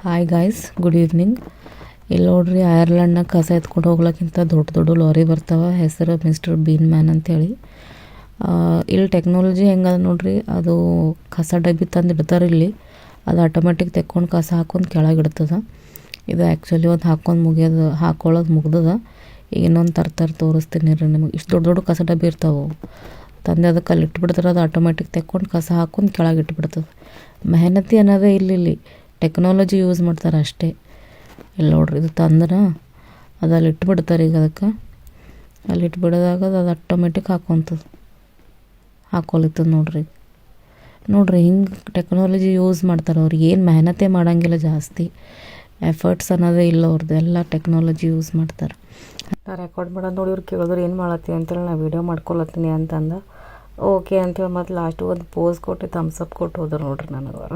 Hi guys, good evening. ಇಲ್ಲಿ ನೋಡ್ರಿ, ಐರ್ಲೆಂಡ್ನಾಗ ಕಸ ಎತ್ಕೊಂಡು ಹೋಗ್ಲಕ್ಕಿಂತ ದೊಡ್ಡ ದೊಡ್ಡ ಲಾರಿ ಬರ್ತಾವೆ. ಹೆಸರು ಮಿಸ್ಟರ್ ಬೀನ್ ಮ್ಯಾನ್ ಅಂಥೇಳಿ. ಇಲ್ಲಿ ಟೆಕ್ನಾಲಜಿ ಹೆಂಗದ ನೋಡ್ರಿ, ಅದು ಕಸ ಡಬ್ಬಿ ತಂದು ಇಡ್ತಾರೆ ಇಲ್ಲಿ. ಅದು ಆಟೋಮೆಟಿಕ್ ತೆಕ್ಕೊಂಡು ಕಸ ಹಾಕೊಂಡು ಕೆಳಗೆ ಇಡ್ತದೆ. ಇದು ಆ್ಯಕ್ಚುಲಿ ಒಂದು ಹಾಕೊಳ್ಳೋದು ಮುಗ್ದದ. ಈಗ ಇನ್ನೊಂದು ತೋರಿಸ್ತೀನಿ ರೀ ನಿಮಗೆ. ಇಷ್ಟು ದೊಡ್ಡ ದೊಡ್ಡ ಕಸ ಡಬ್ಬಿ ಇರ್ತಾವೆ. ತಂದೆ ಅದಕ್ಕೆ ಅಲ್ಲಿ ಇಟ್ಬಿಡ್ತಾರೆ. ಅದು ಆಟೋಮೆಟಿಕ್ ತೆಕ್ಕೊಂಡು ಕಸ ಹಾಕೊಂಡು ಕೆಳಗೆ ಇಟ್ಬಿಡ್ತದೆ. ಮೆಹನತಿ ಅನ್ನೋದೇ ಇಲ್ಲಿ ಟೆಕ್ನಾಲಜಿ ಯೂಸ್ ಮಾಡ್ತಾರೆ ಅಷ್ಟೇ. ಇಲ್ಲಿ ನೋಡ್ರಿ, ಇದು ತಂದ್ರೆ ಅದು ಅಲ್ಲಿ ಇಟ್ಬಿಡ್ತಾರೆ. ಈಗ ಅದಕ್ಕೆ ಅಲ್ಲಿ ಇಟ್ಬಿಡಿದಾಗ ಅದು ಆಟೋಮೆಟಿಕ್ ಹಾಕೊಲಿತ್ತದ ನೋಡ್ರಿ ಹಿಂಗೆ ಟೆಕ್ನಾಲಜಿ ಯೂಸ್ ಮಾಡ್ತಾರೆ. ಅವ್ರಿಗೆ ಏನು ಮೆಹನತೆ ಮಾಡೋಂಗಿಲ್ಲ, ಜಾಸ್ತಿ ಎಫರ್ಟ್ಸ್ ಅನ್ನೋದೇ ಇಲ್ಲ ಅವ್ರದ್ದು. ಎಲ್ಲ ಟೆಕ್ನಾಲಜಿ ಯೂಸ್ ಮಾಡ್ತಾರೆ. ನಾ ರೆಕಾರ್ಡ್ ಮಾಡೋದು ನೋಡಿ ಇವ್ರು ಕೇಳಿದ್ರು ಏನು ಮಾಡತ್ತಿ ಅಂತೇಳಿ ನಾ ವೀಡಿಯೋ ಮಾಡ್ಕೊಳತ್ತೀನಿ ಅಂತಂದು ಓಕೆ ಅಂತೇಳಿ ಮತ್ತು ಲಾಸ್ಟಿಗೆ ಒಂದು ಪೋಸ್ ಕೊಟ್ಟು ಥಮ್ಸಪ್ ಕೊಟ್ಟು ಹೋದ್ರು ನೋಡ್ರಿ ನನಗೆ.